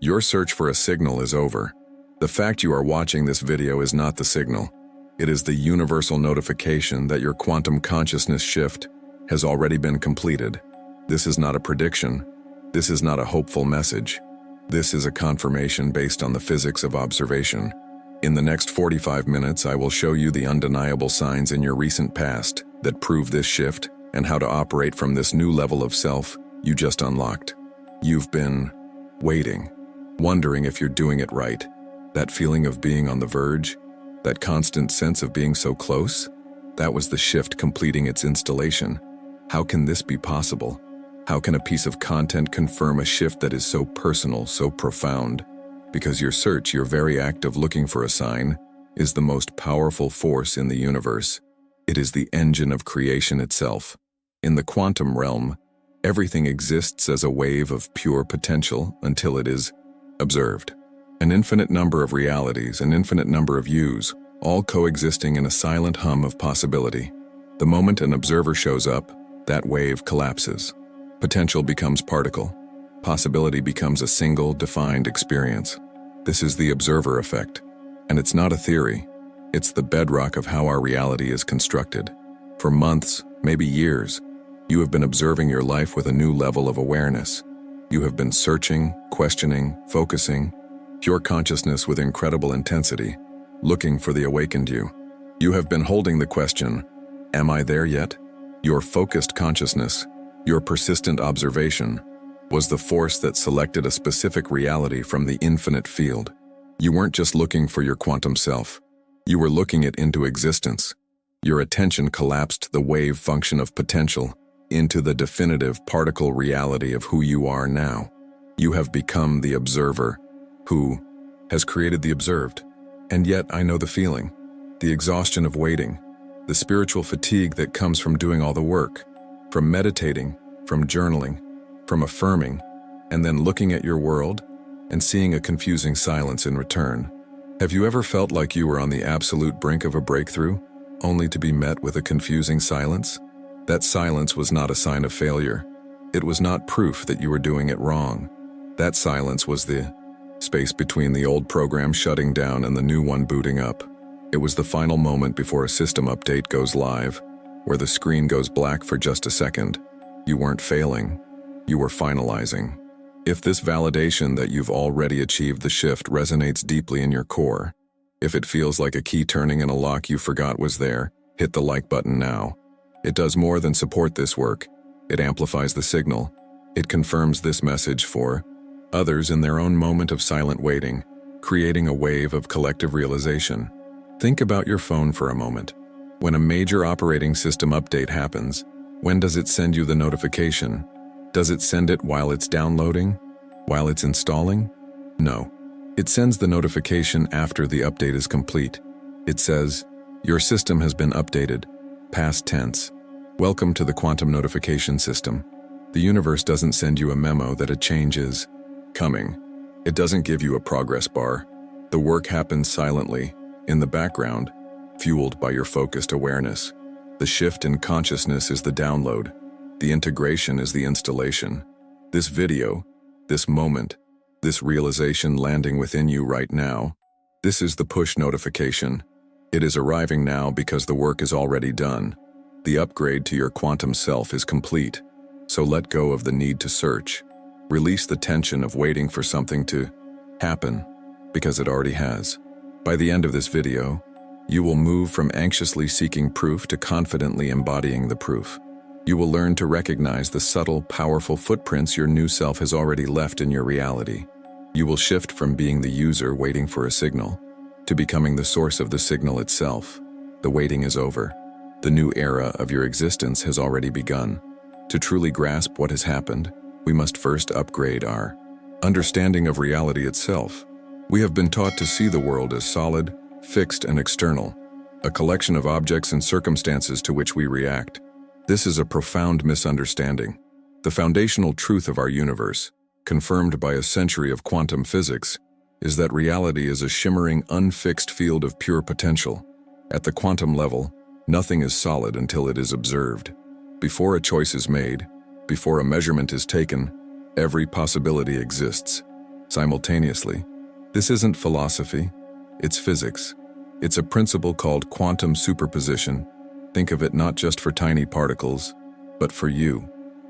Your search for a signal is over. The fact you are watching this video is not the signal. It is the universal notification that your quantum consciousness shift has already been completed. This is not a prediction. This is not a hopeful message. This is a confirmation based on the physics of observation. In the next 45 minutes, I will show you the undeniable signs in your recent past that prove this shift and how to operate from this new level of self you just unlocked. You've been waiting, wondering if you're doing it right. That feeling of being on the verge, that constant sense of being so close, that was the shift completing its installation. How can this be possible? How can a piece of content confirm a shift that is so personal, so profound? Because your search, your very act of looking for a sign, is the most powerful force in the universe. It is the engine of creation itself. In the quantum realm, everything exists as a wave of pure potential until it is observed. An infinite number of realities, an infinite number of yous, all coexisting in a silent hum of possibility. The moment an observer shows up, that wave collapses. Potential becomes particle. Possibility becomes a single, defined experience. This is the observer effect. And it's not a theory. It's the bedrock of how our reality is constructed. For months, maybe years, you have been observing your life with a new level of awareness. You have been searching, questioning, focusing, pure consciousness with incredible intensity, looking for the awakened you. You have been holding the question, am I there yet? Your focused consciousness, your persistent observation, was the force that selected a specific reality from the infinite field. You weren't just looking for your quantum self. You were looking it into existence. Your attention collapsed the wave function of potential into the definitive particle reality of who you are now. You have become the observer who has created the observed. And yet I know the feeling, the exhaustion of waiting, the spiritual fatigue that comes from doing all the work, from meditating, from journaling, from affirming, and then looking at your world and seeing a confusing silence in return. Have you ever felt like you were on the absolute brink of a breakthrough, only to be met with a confusing silence? That silence was not a sign of failure. It was not proof that you were doing it wrong. That silence was the space between the old program shutting down and the new one booting up. It was the final moment before a system update goes live, where the screen goes black for just a second. You weren't failing. You were finalizing. If this validation that you've already achieved the shift resonates deeply in your core, if it feels like a key turning in a lock you forgot was there, hit the like button now. It does more than support this work. It amplifies the signal. It confirms this message for others in their own moment of silent waiting, creating a wave of collective realization. Think about your phone for a moment. When a major operating system update happens, when does it send you the notification? Does it send it while it's downloading? While it's installing? No. It sends the notification after the update is complete. It says, your system has been updated. Past tense. Welcome to the quantum notification system. The universe doesn't send you a memo that a change is coming. It doesn't give you a progress bar. The work happens silently, in the background, fueled by your focused awareness. The shift in consciousness is the download. The integration is the installation. This video, this moment, this realization landing within you right now, this is the push notification. It is arriving now because the work is already done. The upgrade to your quantum self is complete. So let go of the need to search. Release the tension of waiting for something to happen, because it already has. By the end of this video, you will move from anxiously seeking proof to confidently embodying the proof. You will learn to recognize the subtle, powerful footprints your new self has already left in your reality. You will shift from being the user waiting for a signal to becoming the source of the signal itself. The waiting is over. The new era of your existence has already begun. To truly grasp what has happened, we must first upgrade our understanding of reality itself. We have been taught to see the world as solid, fixed, and external, a collection of objects and circumstances to which we react. This is a profound misunderstanding. The foundational truth of our universe, confirmed by a century of quantum physics, is that reality is a shimmering, unfixed field of pure potential. At the quantum level, nothing is solid until it is observed. Before a choice is made, before a measurement is taken, every possibility exists. simultaneously. This isn't philosophy, it's physics. It's a principle called quantum superposition. Think of it not just for tiny particles, but for you.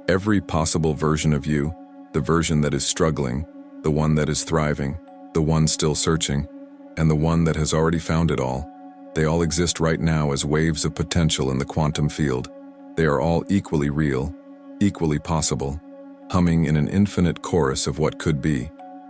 Every possible version of you, the version that is struggling, the one that is thriving, the one still searching, and the one that has already found it all, they all exist right now as waves of potential in the quantum field. They are all equally real, equally possible, humming in an infinite chorus of what could be.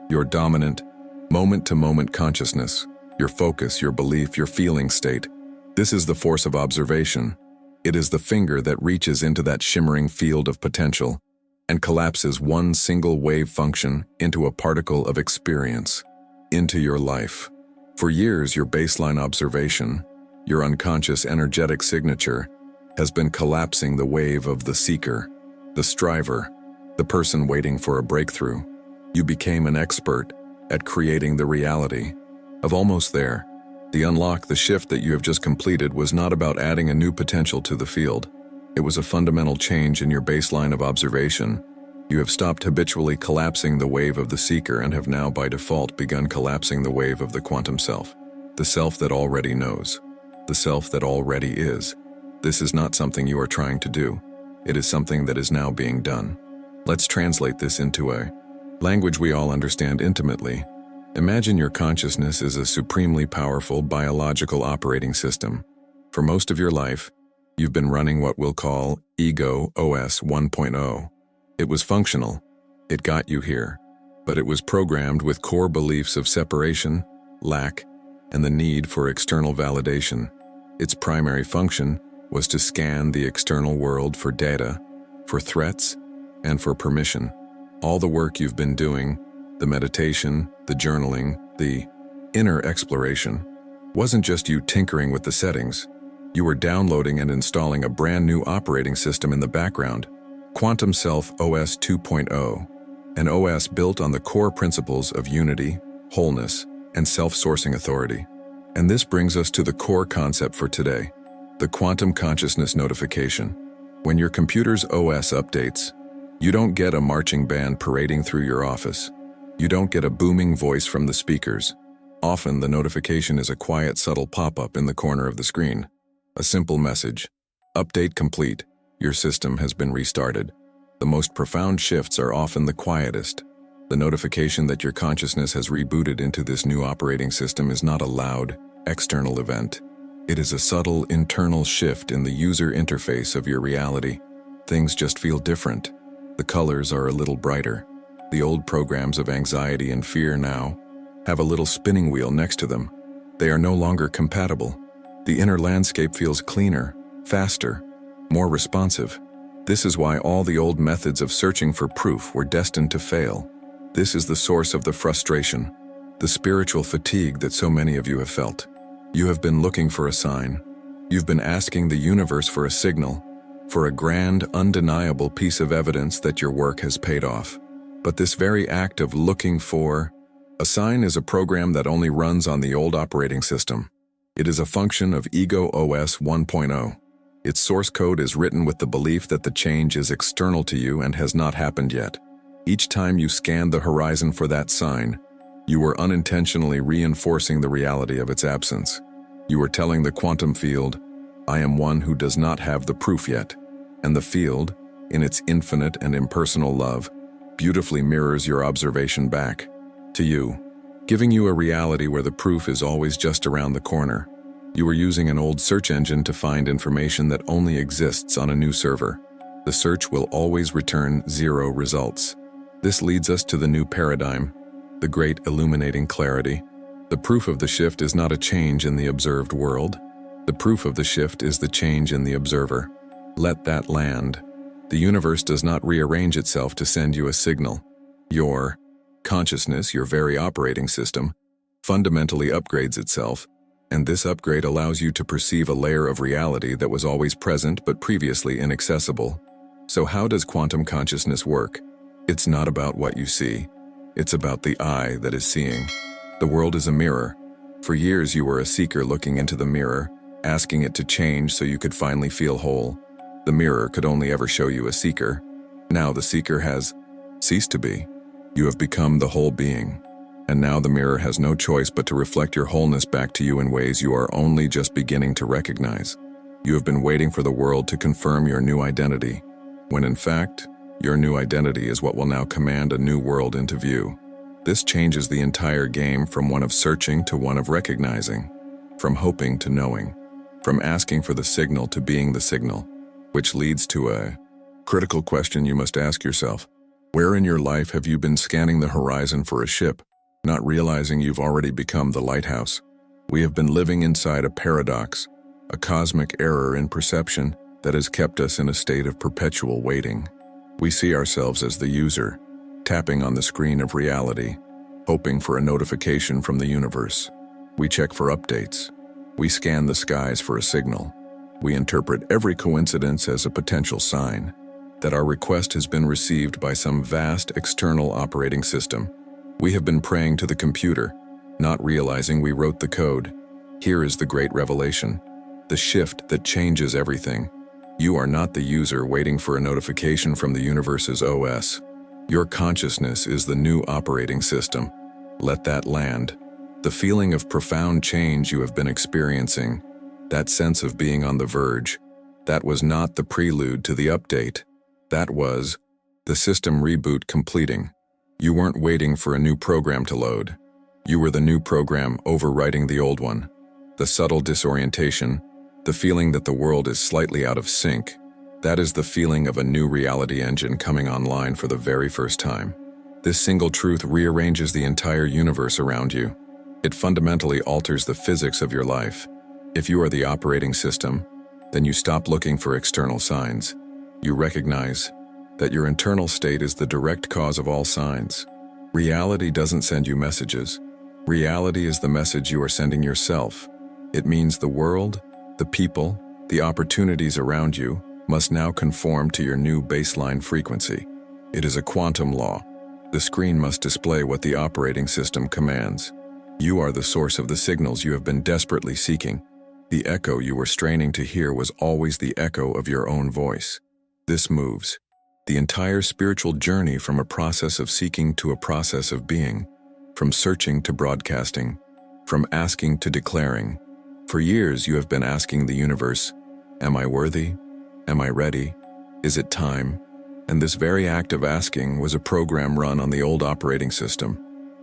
Your dominant, moment-to-moment consciousness, your focus, your belief, your feeling state. This is the force of observation. It is the finger that reaches into that shimmering field of potential and collapses one single wave function into a particle of experience, into your life. For years, your baseline observation, your unconscious energetic signature, has been collapsing the wave of the seeker, the striver, the person waiting for a breakthrough. You became an expert at creating the reality of almost there. The unlock, the shift that you have just completed was not about adding a new potential to the field. It was a fundamental change in your baseline of observation. You have stopped habitually collapsing the wave of the seeker and have now by default begun collapsing the wave of the quantum self. The self that already knows. The self that already is. This is not something you are trying to do. It is something that is now being done. Let's translate this into a language we all understand intimately. Imagine your consciousness is a supremely powerful biological operating system. For most of your life, you've been running what we'll call Ego OS 1.0. It was functional. It got you here. But it was programmed with core beliefs of separation, lack, and the need for external validation. Its primary function was to scan the external world for data, for threats, and for permission. All the work you've been doing, the meditation, the journaling, the inner exploration, wasn't just you tinkering with the settings. You were downloading and installing a brand new operating system in the background, Quantum Self OS 2.0, an OS built on the core principles of unity, wholeness, and self-sourcing authority. And this brings us to the core concept for today, the quantum consciousness notification. When your computer's OS updates, you don't get a marching band parading through your office. You don't get a booming voice from the speakers. Often, the notification is a quiet, subtle pop-up in the corner of the screen. A simple message. Update complete. Your system has been restarted. The most profound shifts are often the quietest. The notification that your consciousness has rebooted into this new operating system is not a loud, external event. It is a subtle, internal shift in the user interface of your reality. Things just feel different. The colors are a little brighter. The old programs of anxiety and fear now have a little spinning wheel next to them. They are no longer compatible. The inner landscape feels cleaner, faster, more responsive. This is why all the old methods of searching for proof were destined to fail. This is the source of the frustration, the spiritual fatigue that so many of you have felt. You have been looking for a sign. You've been asking the universe for a signal, for a grand, undeniable piece of evidence that your work has paid off. But this very act of looking for a sign is a program that only runs on the old operating system. It is a function of Ego OS 1.0. Its source code is written with the belief that the change is external to you and has not happened yet. Each time you scanned the horizon for that sign, you were unintentionally reinforcing the reality of its absence. You were telling the quantum field, I am one who does not have the proof yet. And the field, in its infinite and impersonal love, beautifully mirrors your observation back to you, giving you a reality where the proof is always just around the corner. You were using an old search engine to find information that only exists on a new server. The search will always return 0 results. This leads us to the new paradigm, the great illuminating clarity. The proof of the shift is not a change in the observed world. The proof of the shift is the change in the observer. Let that land. The universe does not rearrange itself to send you a signal. Your consciousness, your very operating system, fundamentally upgrades itself, and this upgrade allows you to perceive a layer of reality that was always present but previously inaccessible. So how does quantum consciousness work? It's not about what you see. It's about the eye that is seeing. The world is a mirror. For years you were a seeker looking into the mirror, asking it to change so you could finally feel whole. The mirror could only ever show you a seeker. Now the seeker has ceased to be. You have become the whole being. And now the mirror has no choice but to reflect your wholeness back to you in ways you are only just beginning to recognize. You have been waiting for the world to confirm your new identity, when in fact, your new identity is what will now command a new world into view. This changes the entire game from one of searching to one of recognizing, from hoping to knowing, from asking for the signal to being the signal, which leads to a critical question you must ask yourself. Where in your life have you been scanning the horizon for a ship, not realizing you've already become the lighthouse? We have been living inside a paradox, a cosmic error in perception that has kept us in a state of perpetual waiting. We see ourselves as the user, tapping on the screen of reality, hoping for a notification from the universe. We check for updates. We scan the skies for a signal. We interpret every coincidence as a potential sign that our request has been received by some vast external operating system. We have been praying to the computer, not realizing we wrote the code. Here is the great revelation, the shift that changes everything. You are not the user waiting for a notification from the universe's OS. Your consciousness is the new operating system. Let that land. The feeling of profound change you have been experiencing, that sense of being on the verge, that was not the prelude to the update. That was the system reboot completing. You weren't waiting for a new program to load. You were the new program overwriting the old one. The subtle disorientation, the feeling that the world is slightly out of sync, that is the feeling of a new reality engine coming online for the very first time. This single truth rearranges the entire universe around you. It fundamentally alters the physics of your life. If you are the operating system, then you stop looking for external signs. You recognize that your internal state is the direct cause of all signs. Reality doesn't send you messages. Reality is the message you are sending yourself. It means the world, the people, the opportunities around you must now conform to your new baseline frequency. It is a quantum law. The screen must display what the operating system commands. You are the source of the signals you have been desperately seeking. The echo you were straining to hear was always the echo of your own voice. This moves the entire spiritual journey from a process of seeking to a process of being, from searching to broadcasting, from asking to declaring. For years you have been asking the universe, am I worthy? Am I ready? Is it time? And this very act of asking was a program run on the old operating system,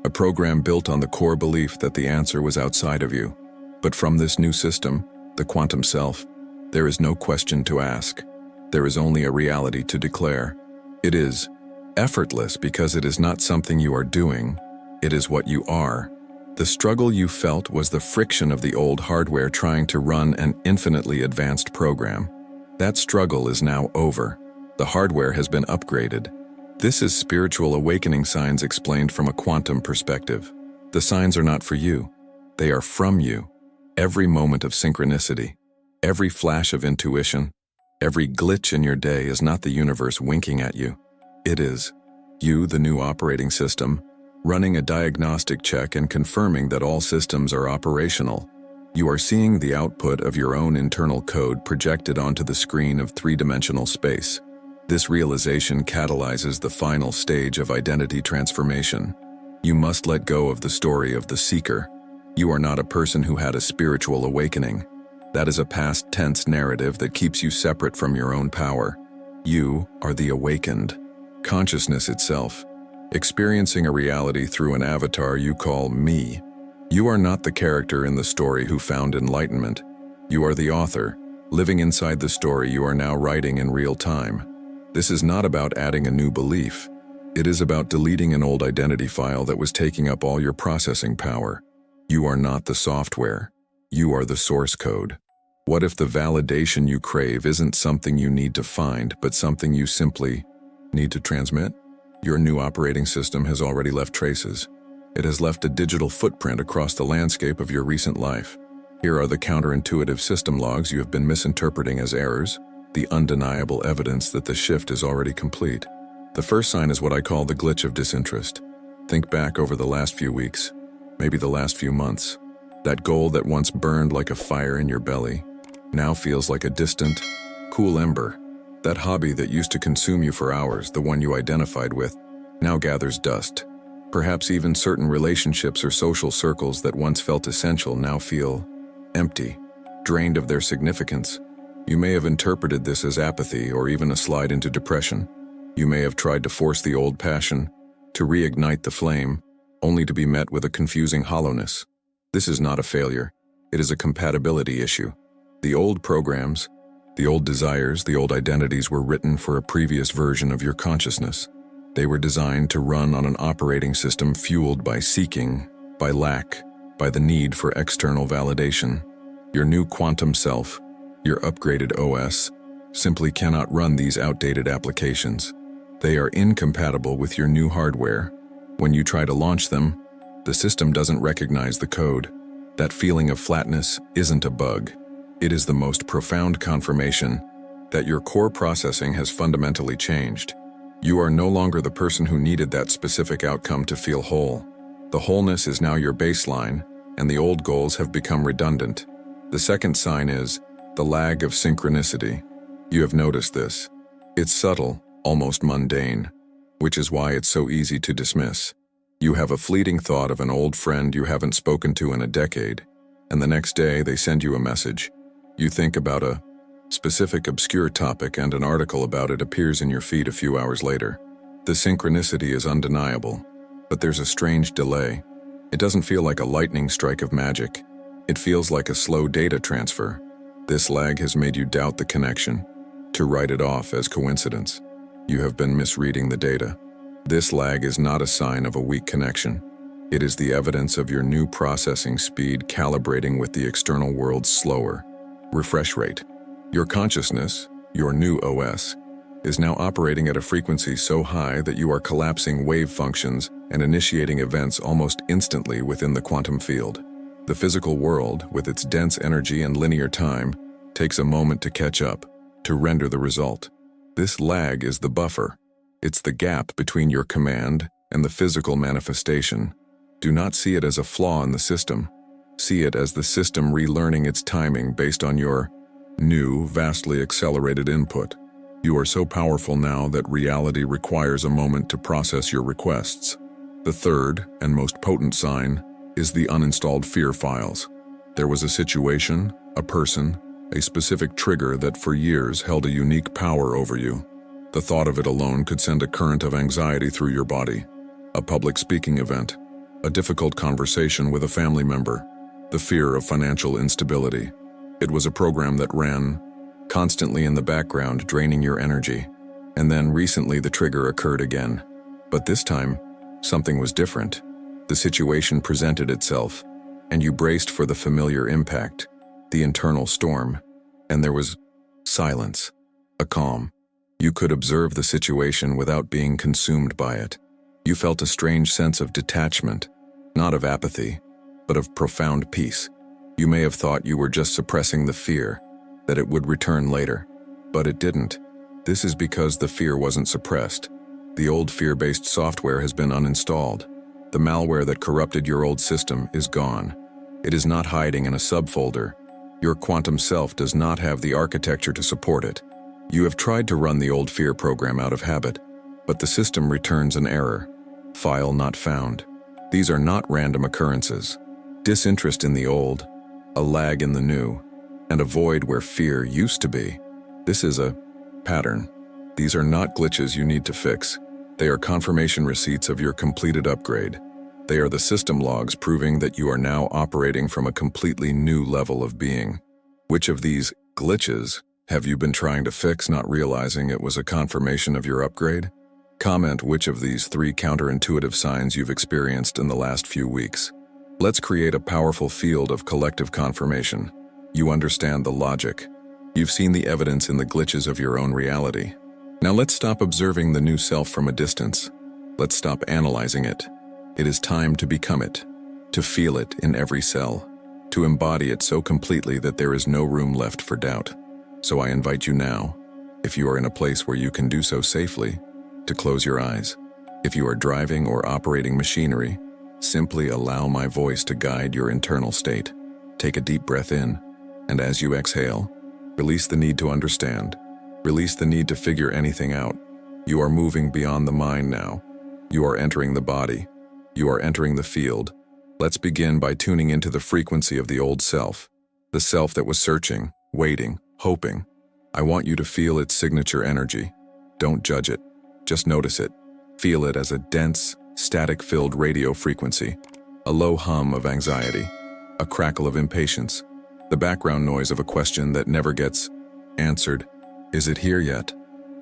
a program built on the core belief that the answer was outside of you. But from this new system, the quantum self, there is no question to ask. There is only a reality to declare. It is effortless because it is not something you are doing, it is what you are. The struggle you felt was the friction of the old hardware trying to run an infinitely advanced program. That struggle is now over. The hardware has been upgraded. This is spiritual awakening signs explained from a quantum perspective. The signs are not for you. They are from you. Every moment of synchronicity, every flash of intuition, every glitch in your day is not the universe winking at you. It is you, the new operating system, running a diagnostic check and confirming that all systems are operational. You are seeing the output of your own internal code projected onto the screen of three-dimensional space. This realization catalyzes the final stage of identity transformation. You must let go of the story of the seeker. You are not a person who had a spiritual awakening. That is a past tense narrative that keeps you separate from your own power. You are the awakened. Consciousness itself, experiencing a reality through an avatar you call me. You are not the character in the story who found enlightenment. You are the author, living inside the story you are now writing in real time. This is not about adding a new belief. It is about deleting an old identity file that was taking up all your processing power. You are not the software. You are the source code. What if the validation you crave isn't something you need to find, but something you simply need to transmit? Your new operating system has already left traces. It has left a digital footprint across the landscape of your recent life. Here are the counterintuitive system logs you have been misinterpreting as errors, the undeniable evidence that the shift is already complete. The first sign is what I call the glitch of disinterest. Think back over the last few weeks, maybe the last few months. That goal that once burned like a fire in your belly now feels like a distant, cool ember. That hobby that used to consume you for hours, the one you identified with, now gathers dust. Perhaps even certain relationships or social circles that once felt essential now feel empty, drained of their significance. You may have interpreted this as apathy or even a slide into depression. You may have tried to force the old passion, to reignite the flame, only to be met with a confusing hollowness. This is not a failure. It is a compatibility issue. The old programs, the old desires, the old identities were written for a previous version of your consciousness. They were designed to run on an operating system fueled by seeking, by lack, by the need for external validation. Your new quantum self, your upgraded OS, simply cannot run these outdated applications. They are incompatible with your new hardware. When you try to launch them, the system doesn't recognize the code. That feeling of flatness isn't a bug. It is the most profound confirmation that your core processing has fundamentally changed. You are no longer the person who needed that specific outcome to feel whole. The wholeness is now your baseline, and the old goals have become redundant. The second sign is the lag of synchronicity. You have noticed this. It's subtle, almost mundane, which is why it's so easy to dismiss. You have a fleeting thought of an old friend you haven't spoken to in a decade, and the next day they send you a message. You think about a specific obscure topic and an article about it appears in your feed a few hours later. The synchronicity is undeniable, but there's a strange delay. It doesn't feel like a lightning strike of magic. It feels like a slow data transfer. This lag has made you doubt the connection, to write it off as coincidence. You have been misreading the data. This lag is not a sign of a weak connection. It is the evidence of your new processing speed calibrating with the external world's slower refresh rate. Your consciousness, your new OS, is now operating at a frequency so high that you are collapsing wave functions and initiating events almost instantly within the quantum field. The physical world, with its dense energy and linear time, takes a moment to catch up, to render the result. This lag is the buffer. It's the gap between your command and the physical manifestation. Do not see it as a flaw in the system. See it as the system relearning its timing based on your new, vastly accelerated input. You are so powerful now that reality requires a moment to process your requests. The third and most potent sign is the uninstalled fear files. There was a situation, a person, a specific trigger that for years held a unique power over you. The thought of it alone could send a current of anxiety through your body. A public speaking event, a difficult conversation with a family member, the fear of financial instability. It was a program that ran constantly in the background, draining your energy. And then recently the trigger occurred again. But this time, something was different. The situation presented itself, and you braced for the familiar impact, the internal storm, and there was silence, a calm. You could observe the situation without being consumed by it. You felt a strange sense of detachment, not of apathy, but of profound peace. You may have thought you were just suppressing the fear, that it would return later, but it didn't. This is because the fear wasn't suppressed. The old fear-based software has been uninstalled. The malware that corrupted your old system is gone. It is not hiding in a subfolder. Your quantum self does not have the architecture to support it. You have tried to run the old fear program out of habit, but the system returns an error. File not found. These are not random occurrences. Disinterest in the old, a lag in the new, and a void where fear used to be. This is a pattern. These are not glitches you need to fix. They are confirmation receipts of your completed upgrade. They are the system logs proving that you are now operating from a completely new level of being. Which of these glitches have you been trying to fix, not realizing it was a confirmation of your upgrade? Comment which of these 3 counterintuitive signs you've experienced in the last few weeks. Let's create a powerful field of collective confirmation. You understand the logic. You've seen the evidence in the glitches of your own reality. Now let's stop observing the new self from a distance. Let's stop analyzing it. It is time to become it, to feel it in every cell, to embody it so completely that there is no room left for doubt. So I invite you now, if you are in a place where you can do so safely, to close your eyes. If you are driving or operating machinery, simply allow my voice to guide your internal state. Take a deep breath in, and as you exhale, release the need to understand. Release the need to figure anything out. You are moving beyond the mind now. You are entering the body. You are entering the field. Let's begin by tuning into the frequency of the old self, the self that was searching, waiting, hoping. I want you to feel its signature energy. Don't judge it. Just notice it. Feel it as a dense, static-filled radio frequency, a low hum of anxiety, a crackle of impatience, the background noise of a question that never gets answered. Is it here yet?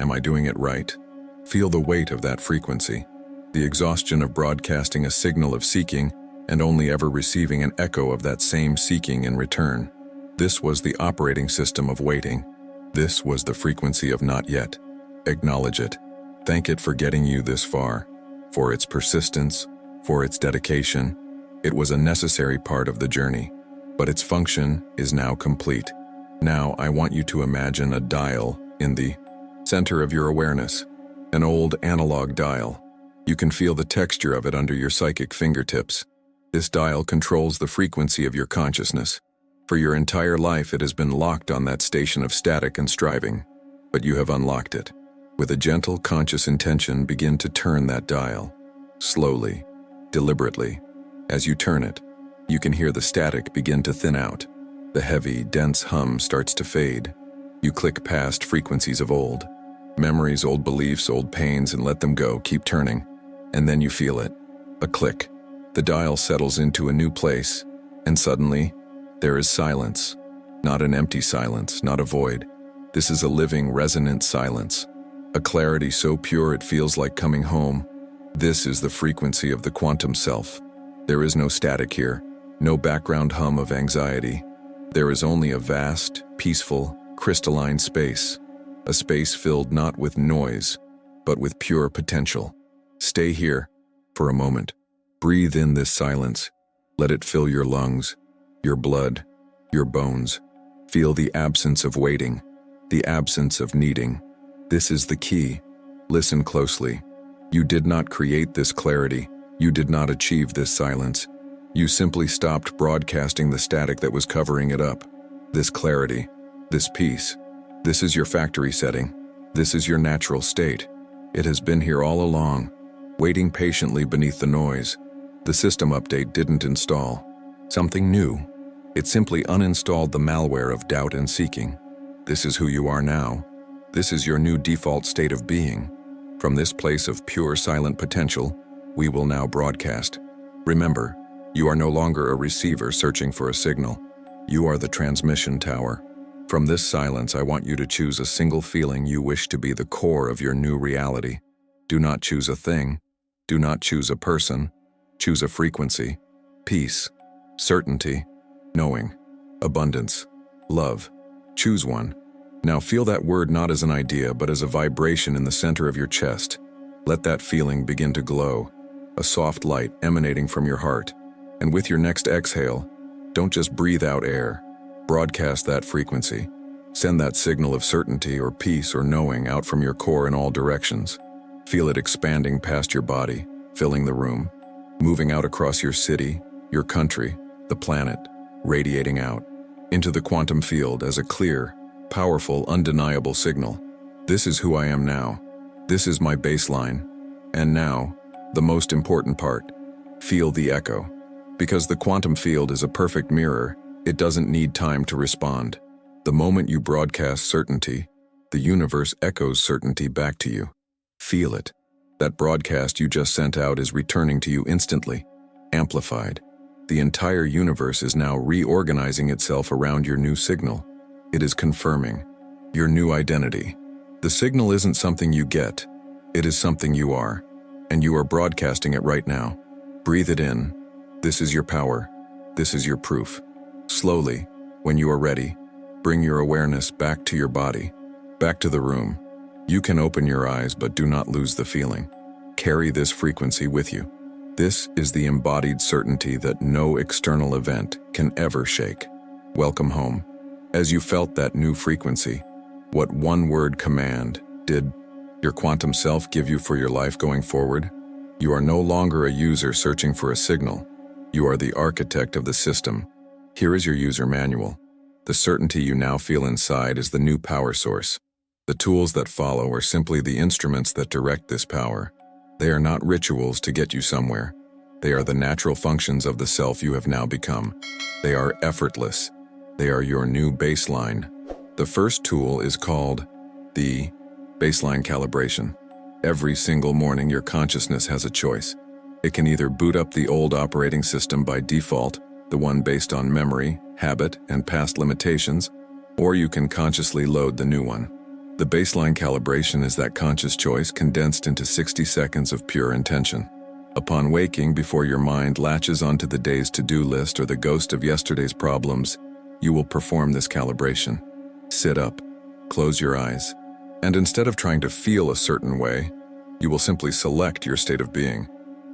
Am I doing it right? Feel the weight of that frequency, the exhaustion of broadcasting a signal of seeking and only ever receiving an echo of that same seeking in return. This was the operating system of waiting. This was the frequency of not yet. Acknowledge it. Thank it for getting you this far, for its persistence, for its dedication. It was a necessary part of the journey, but its function is now complete. Now I want you to imagine a dial in the center of your awareness, an old analog dial. You can feel the texture of it under your psychic fingertips. This dial controls the frequency of your consciousness. For your entire life, it has been locked on that station of static and striving, but you have unlocked it. With a gentle, conscious intention, begin to turn that dial. Slowly, deliberately. As you turn it, you can hear the static begin to thin out. The heavy, dense hum starts to fade. You click past frequencies of old memories, old beliefs, old pains, and let them go. Keep turning. And then you feel it. A click. The dial settles into a new place, and suddenly, there is silence. Not an empty silence, not a void. This is a living, resonant silence. A clarity so pure it feels like coming home. This is the frequency of the quantum self. There is no static here, no background hum of anxiety. There is only a vast, peaceful, crystalline space. A space filled not with noise, but with pure potential. Stay here for a moment. Breathe in this silence. Let it fill your lungs, your blood, your bones. Feel the absence of waiting, the absence of needing. This is the key. Listen closely. You did not create this clarity. You did not achieve this silence. You simply stopped broadcasting the static that was covering it up. This clarity, this peace, this is your factory setting. This is your natural state. It has been here all along, waiting patiently beneath the noise. The system update didn't install something new. It simply uninstalled the malware of doubt and seeking. This is who you are now. This is your new default state of being. From this place of pure silent potential, we will now broadcast. Remember, you are no longer a receiver searching for a signal. You are the transmission tower. From this silence, I want you to choose a single feeling you wish to be the core of your new reality. Do not choose a thing. Do not choose a person. Choose a frequency. Peace, certainty, knowing, abundance, love. Choose one. Now feel that word not as an idea, but as a vibration in the center of your chest. Let that feeling begin to glow, a soft light emanating from your heart. And with your next exhale, don't just breathe out air. Broadcast that frequency. Send that signal of certainty or peace or knowing out from your core in all directions. Feel it expanding past your body, filling the room, moving out across your city, your country, the planet, radiating out into the quantum field as a clear, powerful, undeniable signal. This is who I am now. This is my baseline. And now, the most important part, feel the echo. Because the quantum field is a perfect mirror, it doesn't need time to respond. The moment you broadcast certainty, the universe echoes certainty back to you. Feel it. That broadcast you just sent out is returning to you instantly, amplified. The entire universe is now reorganizing itself around your new signal. It is confirming your new identity. The signal isn't something you get, it is something you are, and you are broadcasting it right now. Breathe it in. This is your power. This is your proof. Slowly, when you are ready, bring your awareness back to your body, back to the room. You can open your eyes, but do not lose the feeling. Carry this frequency with you. This is the embodied certainty that no external event can ever shake. Welcome home. As you felt that new frequency, what one-word command did your quantum self give you for your life going forward? You are no longer a user searching for a signal. You are the architect of the system. Here is your user manual. The certainty you now feel inside is the new power source. The tools that follow are simply the instruments that direct this power. They are not rituals to get you somewhere. They are the natural functions of the self you have now become. They are effortless. They are your new baseline. The first tool is called the baseline calibration. Every single morning, your consciousness has a choice. It can either boot up the old operating system by default, the one based on memory, habit, and past limitations, or you can consciously load the new one. The baseline calibration is that conscious choice condensed into 60 seconds of pure intention. Upon waking, before your mind latches onto the day's to-do list or the ghost of yesterday's problems, you will perform this calibration. Sit up, close your eyes, and instead of trying to feel a certain way, you will simply select your state of being.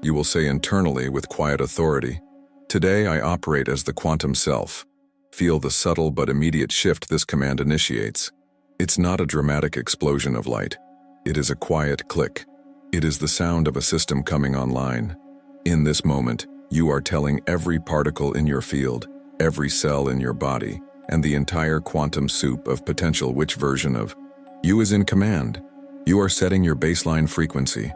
You will say internally with quiet authority, "Today I operate as the quantum self." Feel the subtle but immediate shift this command initiates. It's not a dramatic explosion of light. It is a quiet click. It is the sound of a system coming online. In this moment, you are telling every particle in your field, every cell in your body, and the entire quantum soup of potential which version of you is in command. You are setting your baseline frequency.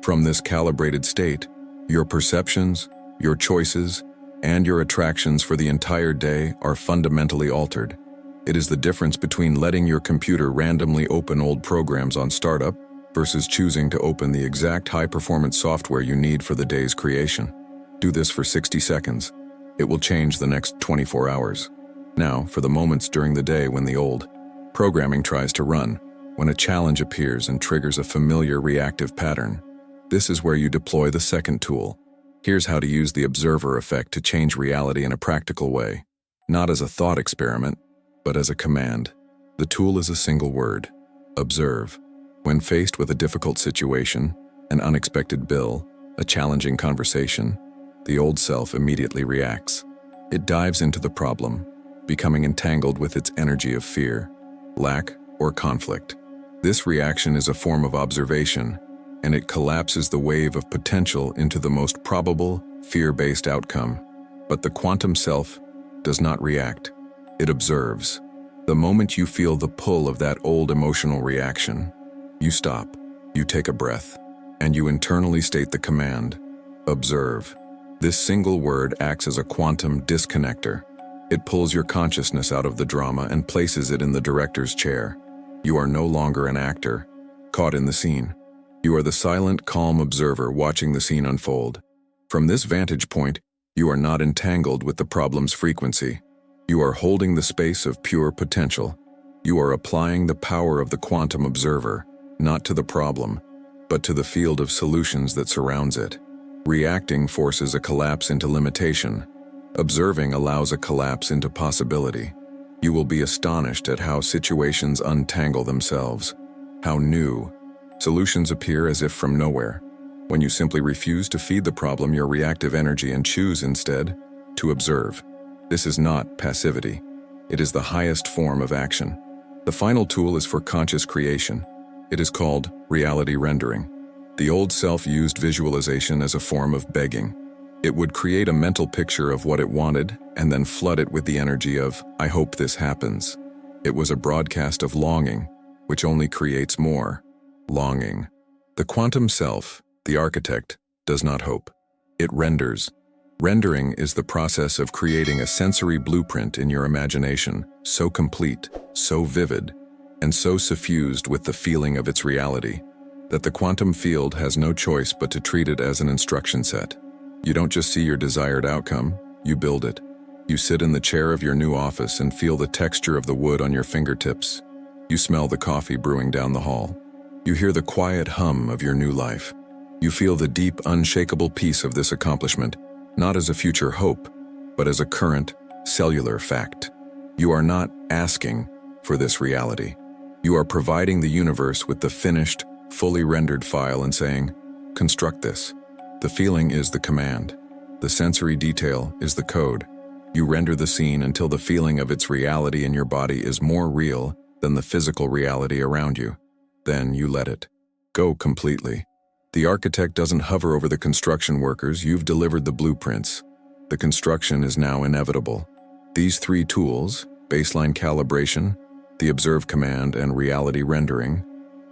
From this calibrated state, your perceptions, your choices, and your attractions for the entire day are fundamentally altered. It is the difference between letting your computer randomly open old programs on startup versus choosing to open the exact high-performance software you need for the day's creation. Do this for 60 seconds. It will change the next 24 hours. Now, for the moments during the day when the old programming tries to run, when a challenge appears and triggers a familiar reactive pattern, this is where you deploy the second tool. Here's how to use the observer effect to change reality in a practical way, not as a thought experiment, but as a command. The tool is a single word: observe. When faced with a difficult situation, an unexpected bill, a challenging conversation, the old self immediately reacts. It dives into the problem, becoming entangled with its energy of fear, lack, or conflict. This reaction is a form of observation, and it collapses the wave of potential into the most probable, fear-based outcome. But the quantum self does not react. It observes. The moment you feel the pull of that old emotional reaction, you stop, you take a breath, and you internally state the command: observe. This single word acts as a quantum disconnector. It pulls your consciousness out of the drama and places it in the director's chair. You are no longer an actor, caught in the scene. You are the silent, calm observer watching the scene unfold. From this vantage point, you are not entangled with the problem's frequency. You are holding the space of pure potential. You are applying the power of the quantum observer, not to the problem, but to the field of solutions that surrounds it. Reacting forces a collapse into limitation. Observing allows a collapse into possibility. You will be astonished at how situations untangle themselves, how new solutions appear as if from nowhere, when you simply refuse to feed the problem your reactive energy and choose instead to observe. This is not passivity. It is the highest form of action. The final tool is for conscious creation. It is called reality rendering. The old self used visualization as a form of begging. It would create a mental picture of what it wanted and then flood it with the energy of, "I hope this happens." It was a broadcast of longing, which only creates more longing. The quantum self, the architect, does not hope. It renders. Rendering is the process of creating a sensory blueprint in your imagination, so complete, so vivid, and so suffused with the feeling of its reality, that the quantum field has no choice but to treat it as an instruction set. You don't just see your desired outcome, you build it. You sit in the chair of your new office and feel the texture of the wood on your fingertips. You smell the coffee brewing down the hall. You hear the quiet hum of your new life. You feel the deep, unshakable peace of this accomplishment, not as a future hope, but as a current, cellular fact. You are not asking for this reality. You are providing the universe with the finished, fully rendered file and saying, "Construct this." The feeling is the command. The sensory detail is the code. You render the scene until the feeling of its reality in your body is more real than the physical reality around you. Then you let it go completely. The architect doesn't hover over the construction workers. You've delivered the blueprints. The construction is now inevitable. These three tools, baseline calibration, the observe command, and reality rendering,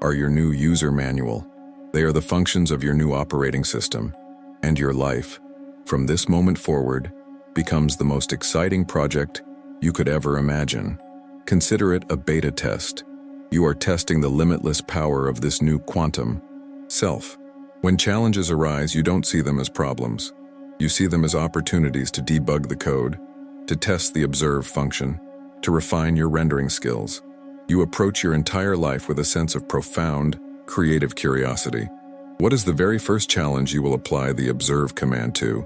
are your new user manual. They are the functions of your new operating system, and your life, from this moment forward, becomes the most exciting project you could ever imagine. Consider it a beta test. You are testing the limitless power of this new quantum self. When challenges arise, you don't see them as problems. You see them as opportunities to debug the code, to test the observe function, to refine your rendering skills. You approach your entire life with a sense of profound, creative curiosity. What is the very first challenge you will apply the observe command to,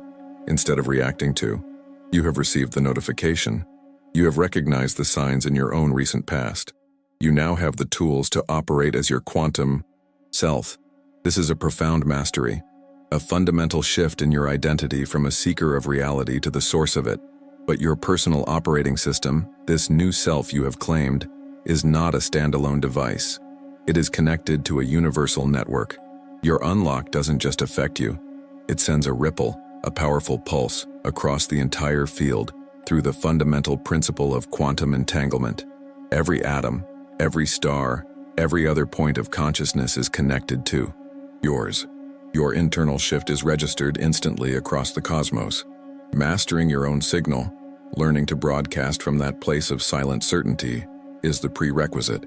instead of reacting to? You have received the notification. You have recognized the signs in your own recent past. You now have the tools to operate as your quantum self. This is a profound mastery, a fundamental shift in your identity from a seeker of reality to the source of it. But your personal operating system, this new self you have claimed, is not a standalone device. It is connected to a universal network. Your unlock doesn't just affect you. It sends a ripple, a powerful pulse, across the entire field through the fundamental principle of quantum entanglement. Every atom, every star, every other point of consciousness is connected to yours. Your internal shift is registered instantly across the cosmos. Mastering your own signal, learning to broadcast from that place of silent certainty, is the prerequisite.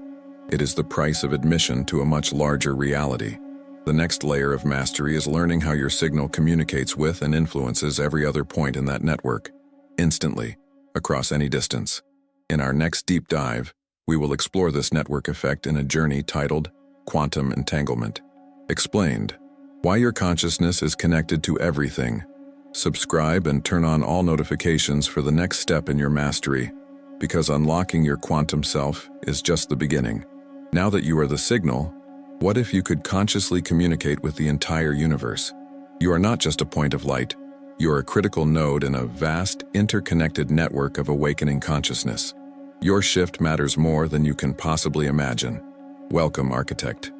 It is the price of admission to a much larger reality. The next layer of mastery is learning how your signal communicates with and influences every other point in that network, instantly, across any distance. In our next deep dive, we will explore this network effect in a journey titled Quantum Entanglement. Explained. Why your consciousness is connected to everything. Subscribe and turn on all notifications for the next step in your mastery, because unlocking your quantum self is just the beginning. Now that you are the signal, what if you could consciously communicate with the entire universe? You are not just a point of light. You are a critical node in a vast, interconnected network of awakening consciousness. Your shift matters more than you can possibly imagine. Welcome, architect.